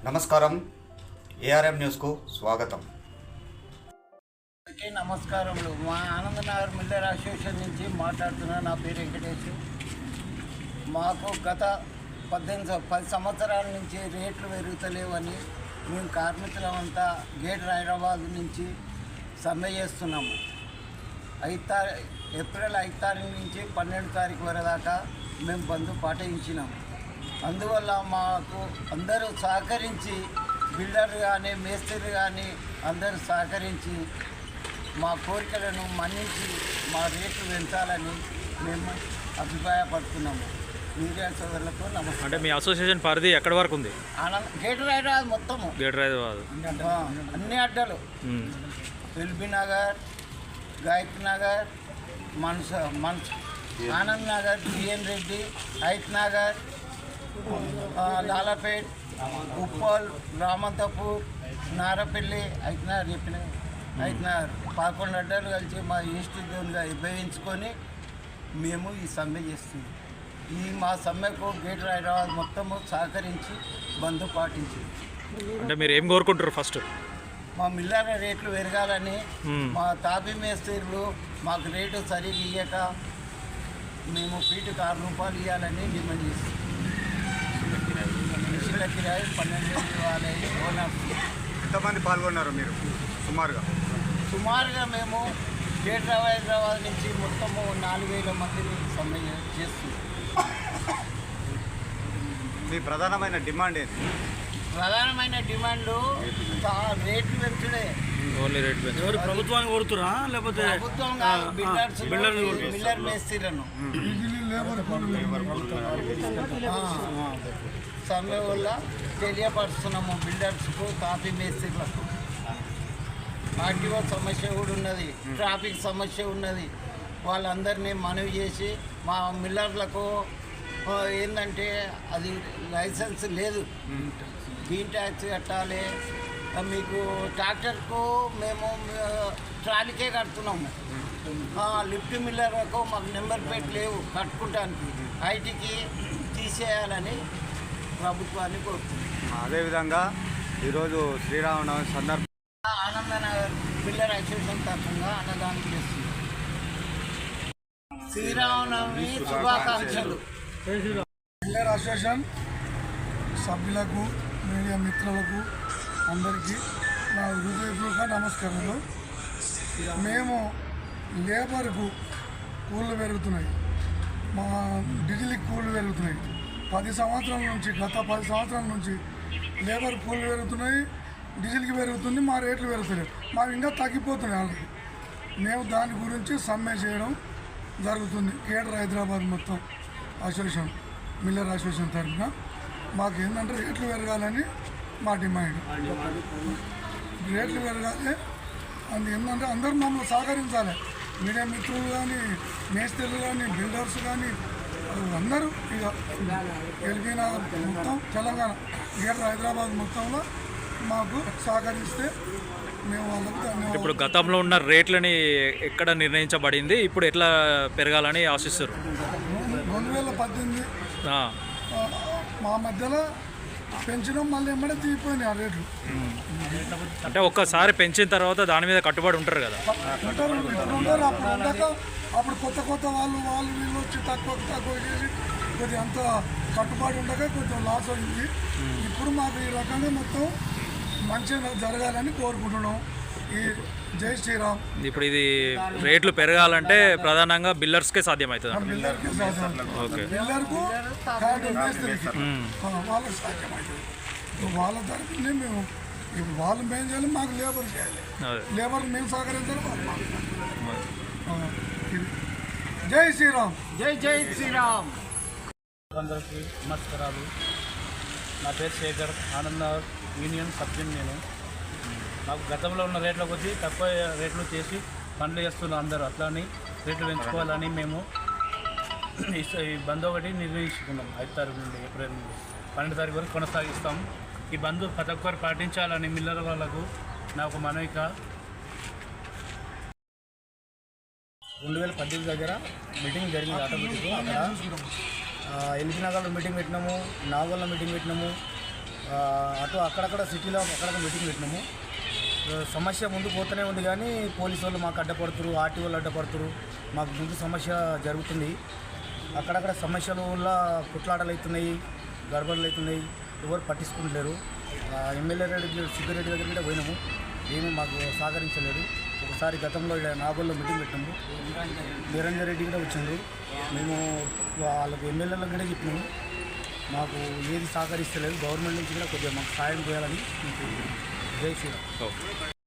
నమస్కారం, ఏఆర్ఎం న్యూస్కు స్వాగతం. నమస్కారములు. మా ఆనందనగర్ మిల్లర్ అసోసియేషన్ నుంచి మాట్లాడుతున్నా. నా పేరు వెంకటేష్. మాకు గత 10 సంవత్సరాల నుంచి రేట్లు పెరుగుతలేవని మేము కార్మికులమంతా గ్రేటర్ హైదరాబాద్ నుంచి సమ్మె చేస్తున్నాము. ఏప్రిల్ 5 తారీఖు నుంచి 12 తారీఖు వరకు దాకా మేము బంద్ పాటించినాము. అందువల్ల మాకు అందరూ సహకరించి, బిల్డర్ కానీ మేస్త్రి కానీ అందరూ సహకరించి మా కోరికలను మన్నించి మా రేట్లు పెంచాలని మేము అభిప్రాయపడుతున్నాము. మీడియా సోదరులకు నమస్కారం. అంటే మీ అసోసియేషన్ పరిధి ఎక్కడి వరకు ఉంది? గ్రేటర్ హైదరాబాద్ మొత్తము, గ్రేటర్ హైదరాబాద్ అన్ని అడ్డలు, ఎల్బీ నగర్, గాయత్రి నగర్, ఆనంద్ నగర్, బిఎన్ రెడ్డి, హైత్ నగర్, లాలాపేట్, ఉప్పల్, రామంతపూర్, నారపల్లి, హైత్నగర్ చెప్పిన హైత్నగర్ 11 అడ్డాలు కలిసి మా ఇన్స్టిట్యూట్గా విభజించుకొని మేము ఈ సమ్మె చేస్తున్నాం. మా సమ్మెకు గ్రేటర్ హైదరాబాద్ మొత్తము సహకరించి బంద్ పాటించింది. అంటే మీరు ఏం కోరుకుంటారు? ఫస్ట్ మా మిల్లర్ రేట్లు పెరగాలని, మా తాపీ మేస్త్రీలు మాకు రేటు సరిగ్గా ఇయ్యక మేము ఫీటుకు 6 రూపాయలు ఇవ్వాలని డిమాండ్ చేస్తాం. మిషన్ల కిరాయి 12,000 ఇవ్వాలి. ఓనర్స్ ఎంతమంది పాల్గొన్నారు మీరు? సుమారుగా మేము గ్రేటర్ హైదరాబాద్ నుంచి మొత్తము 4,000 మందిని సమ్మె చేస్తున్నాం. మీ ప్రధానమైన డిమాండ్ ఏంటి? ప్రధానమైన డిమాండ్ రేట్లు పెంచుడే. ఓన్లీ రేట్ పెంచు. ఎవరు ప్రభుత్వాన్ని కోరుతురా లేకపోతే ప్రభుత్వం మిల్లర్ మేస్త్రీలను సమ్మె వల్ల తెలియపరుస్తున్నాము. బిల్డర్స్కు, కాఫీ మేస్త్రీలకు ఆర్టీఓ సమస్య కూడా ఉన్నది, ట్రాఫిక్ సమస్య ఉన్నది. వాళ్ళందరినీ మనవి చేసి మా మిల్లర్లకు ఏంటంటే అది లైసెన్స్ లేదు, గ్రీన్ ట్యాక్స్ కట్టాలి. మీకు ట్రాక్టర్కు మేము ట్రాలీకే కడుతున్నాము. లిఫ్ట్ మిల్లర్లకు మాకు నెంబర్ ప్లేట్ లేవు కట్టుకుంటానికి. ఐటీకి తీసేయాలని ప్రభుత్వాన్ని కోరుతున్నాం. అదేవిధంగా ఈరోజు శ్రీరామనవమి సందర్భంగా ఆనందనగర్ మిల్లర్ అసోసియేషన్ తరఫున అన్నదానం చేస్తుంది. శ్రీరామనవమి శుభాకాంక్షలు. మిల్లర్ అసోసియేషన్ సభ్యులకు, మీడియా మిత్రులకు అందరికీ నా హృదయపూర్వక నమస్కారాలు. మేము లేబర్కు కూళ్ళు పెరుగుతున్నాయి, మా డీజిల్కి కూళ్ళు పెరుగుతున్నాయి. గత 10 సంవత్సరాల నుంచి లేబర్ కూళ్ళు పెరుగుతున్నాయి, డీజిల్కి పెరుగుతుంది, మా రేట్లు పెరుగుతున్నాయి. మాకు ఇంకా తగ్గిపోతున్నాయి ఆల్రెడీ. మేము దాని గురించి సమ్మె చేయడం జరుగుతుంది. గ్రేటర్ హైదరాబాద్ మొత్తం అసోసియేషన్, మిల్లర్ అసోసియేషన్ తరఫున మాకు ఏంటంటే రేట్లు పెరగాలని మా డిమాండ్. రేట్లు పెరగాలి అది ఏంటంటే అందరూ మమ్మల్ని సహకరించాలి. మీడియా మిత్రులు కానీ, మేస్త్రీలు కానీ, బిల్డర్స్ కానీ అందరూ ఇక ఎల్బీ నగర్ మొత్తం, తెలంగాణ, గ్రేటర్ హైదరాబాద్ మొత్తంలో మాకు సహకరిస్తే మేము వాళ్ళకి ఇప్పుడు గతంలో ఉన్న రేట్లని ఎక్కడ నిర్ణయించబడింది, ఇప్పుడు ఎట్లా పెరగాలని ఆశిస్తారు? 2018 మా మధ్యలో పెంచడం మళ్ళీ ఎమ్మడే తీరిపోయినాయి ఆ రేట్లు. అంటే ఒక్కసారి పెంచిన తర్వాత దాని మీద కట్టుబడి ఉంటారు కదా. ఉంటారు. అప్పుడు ఉండక అప్పుడు కొత్త వాళ్ళు వీళ్ళు వచ్చి తక్కువ చేసి కొద్దిగా అంత కట్టుబడి ఉండక కొంచెం లాస్ అయింది. ఇప్పుడు మాకు ఈ రకంగా మొత్తం మంచిగా జరగాలని కోరుకుంటున్నాం. ఈ జై శ్రీరామ్. ఇప్పుడు ఇది రేట్లు పెరగాలంటే ప్రధానంగా బిల్లర్స్కే సాధ్యమవుతుంది. బిల్లర్కి ఓకే, బిల్లర్కు వాళ్ళకి సాధ్యమవుతుంది. వాళ్ళ తరఫునే మేము ఇప్పుడు వాళ్ళు మేము చేయాలి, మాకు లేబర్ చేయాలి. లేబర్ మేము సహకరించాలి. జై శ్రీరామ్. జై శ్రీరామ్. అందరికీ నమస్కారాలు. నా పేరు శేఖర్, ఆనందనగర్ యూనియన్ సభ్యుని. నేను నాకు గతంలో ఉన్న రేట్ల కొద్దీ తక్కువ రేట్లు చేసి పనులు చేస్తున్నారు అందరూ. అట్లాని రేట్లు పెంచుకోవాలని మేము ఈ బంద్ ఒకటి నిర్ణయించుకున్నాం. 5 తారీఖు నుండి ఏప్రిల్ నుండి 12 తారీఖు వరకు కొనసాగిస్తాం. ఈ బంద్ ప్రతి ఒక్కరు పాటించాలని మిల్లర్ వాళ్ళకు నా ఒక మనవిక. 2018 దగ్గర మీటింగ్ జరిగింది ఆటోమేటిక్. అక్కడ ఎల్బీ నగర్లో మీటింగ్ పెట్టినాము, నాగోల్లో మీటింగ్ పెట్టినాము, అటు అక్కడక్కడ సిటీలో అక్కడక్కడ మీటింగ్ పెట్టినాము. సమస్య ముందు పోతూనే ఉంది కానీ పోలీసు వాళ్ళు మాకు అడ్డపడుతురు, ఆర్టీ వాళ్ళు అడ్డపడుతురు. మాకు ముందు సమస్య జరుగుతుంది. అక్కడక్కడ సమస్యల వల్ల కుట్లాటలు అవుతున్నాయి, గడబడలు అవుతున్నాయి, ఎవరు పట్టించుకుంటలేరు. ఎమ్మెల్యే రెడ్డి సిద్ధిరెడ్డి దగ్గర కూడా పోయినాము, ఏమీ మాకు సహకరించలేదు. ఒకసారి గతంలో ఇక్కడ నాగోల్లో మీటింగ్ పెట్టినాము, నిరంజన్ రెడ్డి కూడా వచ్చిండు. మేము వాళ్ళకి ఎమ్మెల్యేలకు కూడా చెప్పినాము, మాకు ఏది సహకరిస్తలేదు. గవర్నమెంట్ నుంచి కూడా కొద్దిగా మాకు సాయం చేయాలని మీకు జై శ్రీరామ్.